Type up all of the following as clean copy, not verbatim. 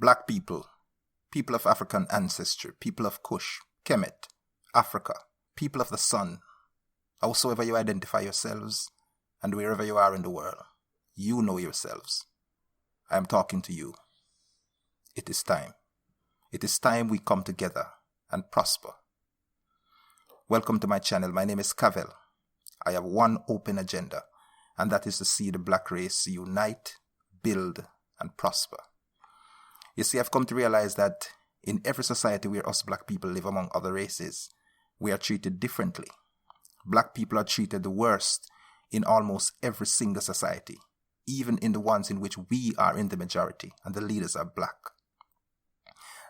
Black people, people of African ancestry, people of Kush, Kemet, Africa, people of the sun, howsoever you identify yourselves and wherever you are in the world, you know yourselves. I am talking to you. It is time. It is time we come together and prosper. Welcome to my channel. My name is Cavell. I have one open agenda, and that is to see the black race unite, build, and prosper. You see, I've come to realize that in every society where us black people live among other races, we are treated differently. Black people are treated the worst in almost every single society, even in the ones in which we are in the majority and the leaders are black.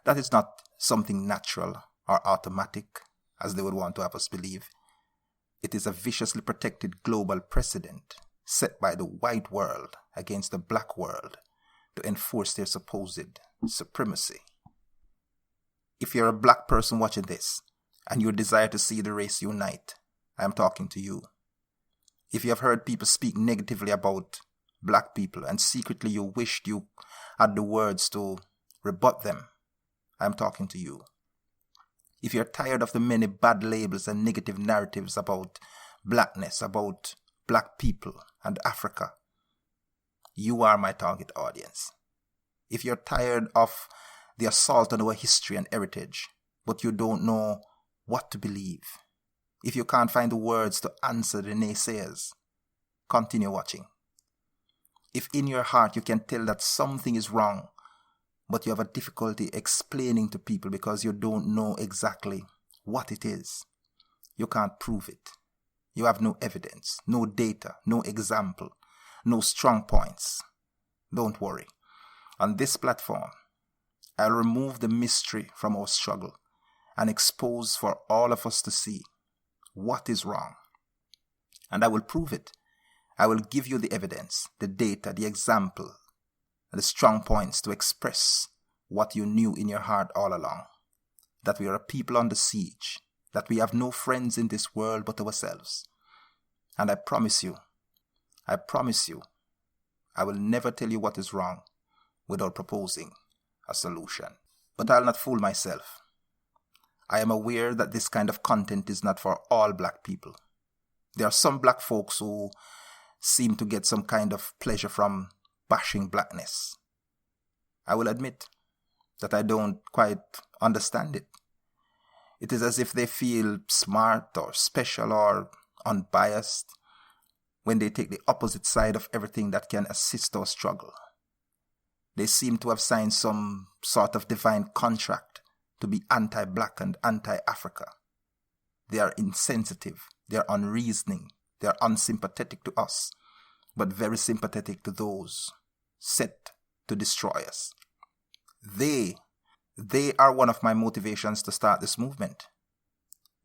That is not something natural or automatic, as they would want to have us believe. It is a viciously protected global precedent set by the white world against the black world to enforce their supposed supremacy. If you're a black person watching this and you desire to see the race unite, I am talking to you. If you have heard people speak negatively about black people and secretly you wished you had the words to rebut them, I am talking to you. If you're tired of the many bad labels and negative narratives about blackness, about black people and Africa, you are my target audience. If you're tired of the assault on our history and heritage, but you don't know what to believe, if you can't find the words to answer the naysayers, continue watching. If in your heart you can tell that something is wrong, but you have a difficulty explaining to people because you don't know exactly what it is, you can't prove it. You have no evidence, no data, no example, no strong points. Don't worry. On this platform, I'll remove the mystery from our struggle and expose for all of us to see what is wrong. And I will prove it. I will give you the evidence, the data, the example, and the strong points to express what you knew in your heart all along. That we are a people under siege, that we have no friends in this world but ourselves. And I promise you, I will never tell you what is wrong without proposing a solution. But I'll not fool myself. I am aware that this kind of content is not for all black people. There are some black folks who seem to get some kind of pleasure from bashing blackness. I will admit that I don't quite understand it. It is as if they feel smart or special or unbiased when they take the opposite side of everything that can assist our struggle. They seem to have signed some sort of divine contract to be anti-black and anti-Africa. They are insensitive, they are unreasoning, they are unsympathetic to us, but very sympathetic to those set to destroy us. They are one of my motivations to start this movement.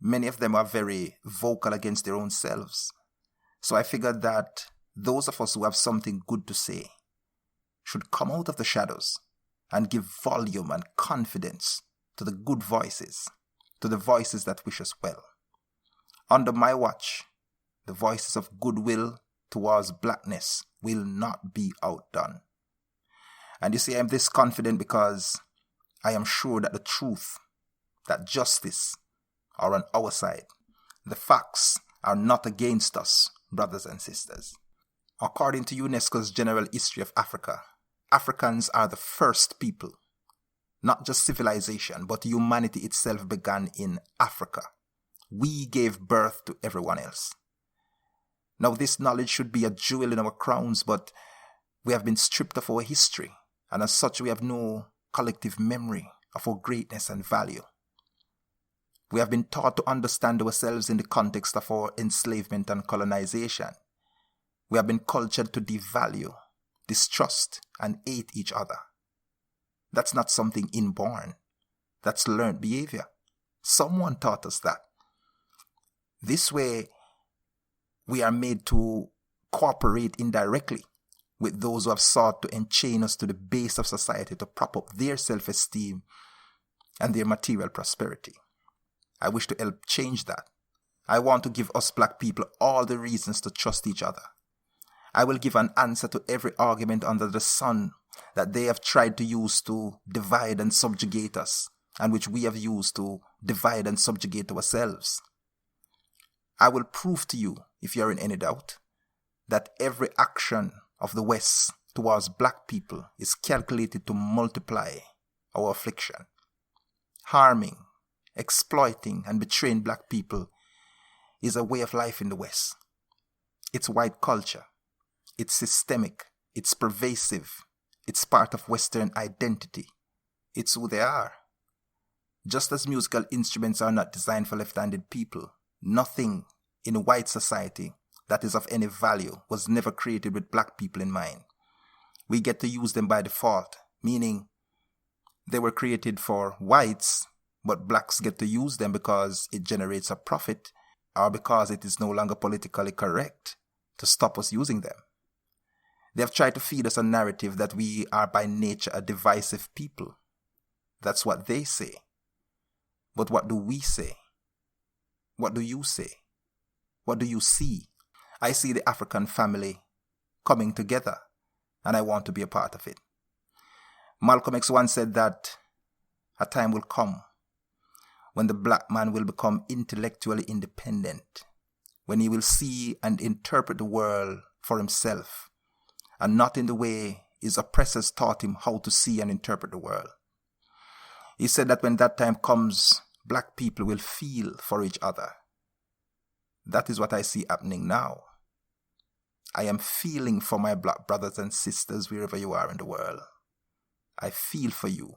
Many of them are very vocal against their own selves. So I figured that those of us who have something good to say should come out of the shadows and give volume and confidence to the good voices, to the voices that wish us well. Under my watch, the voices of goodwill towards blackness will not be outdone. And you see, I am this confident because I am sure that the truth, that justice are on our side. The facts are not against us, brothers and sisters. According to UNESCO's General History of Africa, Africans are the first people. Not just civilization, but humanity itself began in Africa. We gave birth to everyone else. Now this knowledge should be a jewel in our crowns, but we have been stripped of our history, and as such we have no collective memory of our greatness and value. We have been taught to understand ourselves in the context of our enslavement and colonization. We have been cultured to devalue, distrust, and hate each other. That's not something inborn. That's learned behavior. Someone taught us that. This way, we are made to cooperate indirectly with those who have sought to enchain us to the base of society to prop up their self-esteem and their material prosperity. I wish to help change that. I want to give us black people all the reasons to trust each other. I will give an answer to every argument under the sun that they have tried to use to divide and subjugate us, and which we have used to divide and subjugate ourselves. I will prove to you, if you're in any doubt, that every action of the West towards black people is calculated to multiply our affliction. Harming, exploiting, and betraying black people is a way of life in the West. It's white culture. It's systemic. It's pervasive. It's part of Western identity. It's who they are. Just as musical instruments are not designed for left-handed people, nothing in a white society that is of any value was never created with black people in mind. We get to use them by default, meaning they were created for whites, but blacks get to use them because it generates a profit or because it is no longer politically correct to stop us using them. They have tried to feed us a narrative that we are by nature a divisive people. That's what they say. But what do we say? What do you say? What do you see? I see the African family coming together, and I want to be a part of it. Malcolm X once said that a time will come when the black man will become intellectually independent, when he will see and interpret the world for himself, and not in the way his oppressors taught him how to see and interpret the world. He said that when that time comes, black people will feel for each other. That is what I see happening now. I am feeling for my black brothers and sisters wherever you are in the world. I feel for you.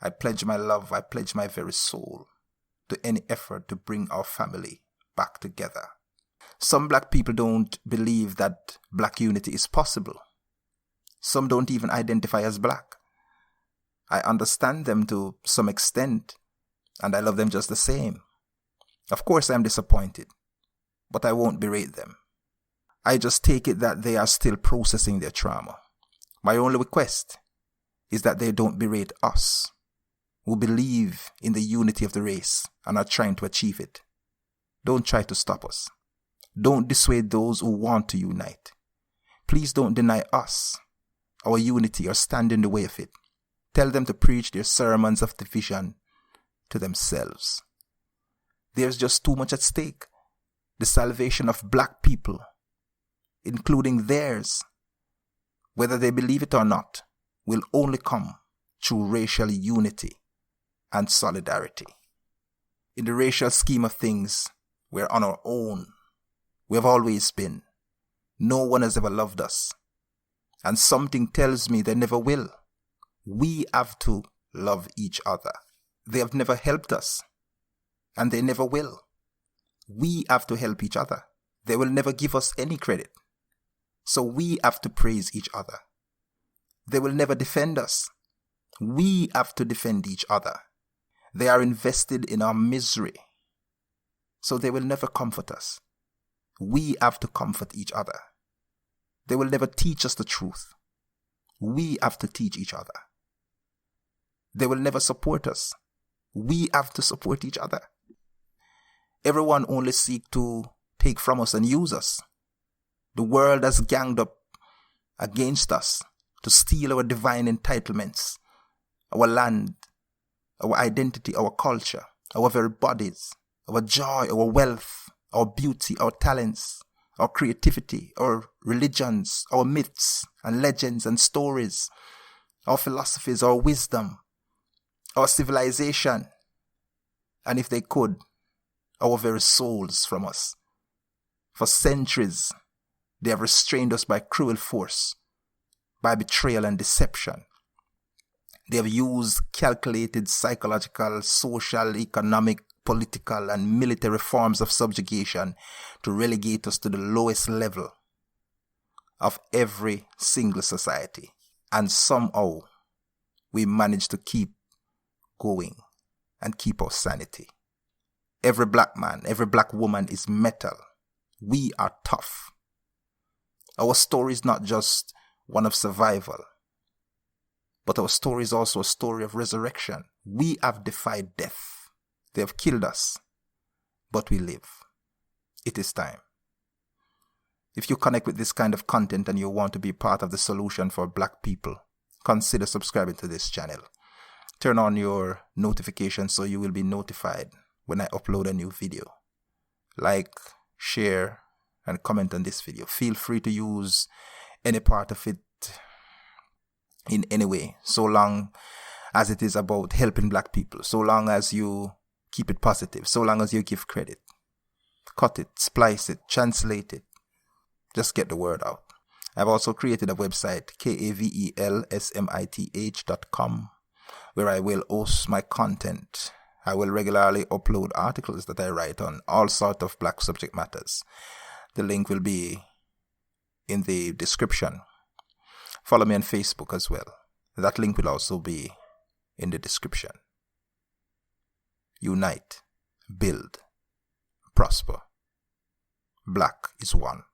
I pledge my love, I pledge my very soul to any effort to bring our family back together. Some black people don't believe that black unity is possible. Some don't even identify as black. I understand them to some extent, and I love them just the same. Of course I'm disappointed, but I won't berate them. I just take it that they are still processing their trauma. My only request is that they don't berate us, who believe in the unity of the race and are trying to achieve it. Don't try to stop us. Don't dissuade those who want to unite. Please don't deny us our unity or stand in the way of it. Tell them to preach their sermons of division to themselves. There's just too much at stake. The salvation of black people, including theirs, whether they believe it or not, will only come through racial unity and solidarity. In the racial scheme of things, we're on our own. We have always been. No one has ever loved us. And something tells me they never will. We have to love each other. They have never helped us. And they never will. We have to help each other. They will never give us any credit. So we have to praise each other. They will never defend us. We have to defend each other. They are invested in our misery. So they will never comfort us. We have to comfort each other. They will never teach us the truth. We have to teach each other. They will never support us. We have to support each other. Everyone only seeks to take from us and use us. The world has ganged up against us to steal our divine entitlements, our land, our identity, our culture, our very bodies, our joy, our wealth, our beauty, our talents, our creativity, our religions, our myths and legends and stories, our philosophies, our wisdom, our civilization, and if they could, our very souls from us. For centuries, they have restrained us by cruel force, by betrayal and deception. They have used calculated psychological, social, economic, political, and military forms of subjugation to relegate us to the lowest level of every single society. And somehow, we manage to keep going and keep our sanity. Every black man, every black woman is metal. We are tough. Our story is not just one of survival, but our story is also a story of resurrection. We have defied death. They have killed us, but we live. It is time. If you connect with this kind of content and you want to be part of the solution for black people, consider subscribing to this channel. Turn on your notifications so you will be notified when I upload a new video. Like, share, and comment on this video. Feel free to use any part of it in any way, so long as it is about helping black people, so long as you keep it positive, so long as you give credit. Cut it, splice it, translate it. Just get the word out. I've also created a website, KAVELSMITH.com, where I will host my content. I will regularly upload articles that I write on all sorts of black subject matters. The link will be in the description. Follow me on Facebook as well. That link will also be in the description. Unite, build, prosper. Black is one.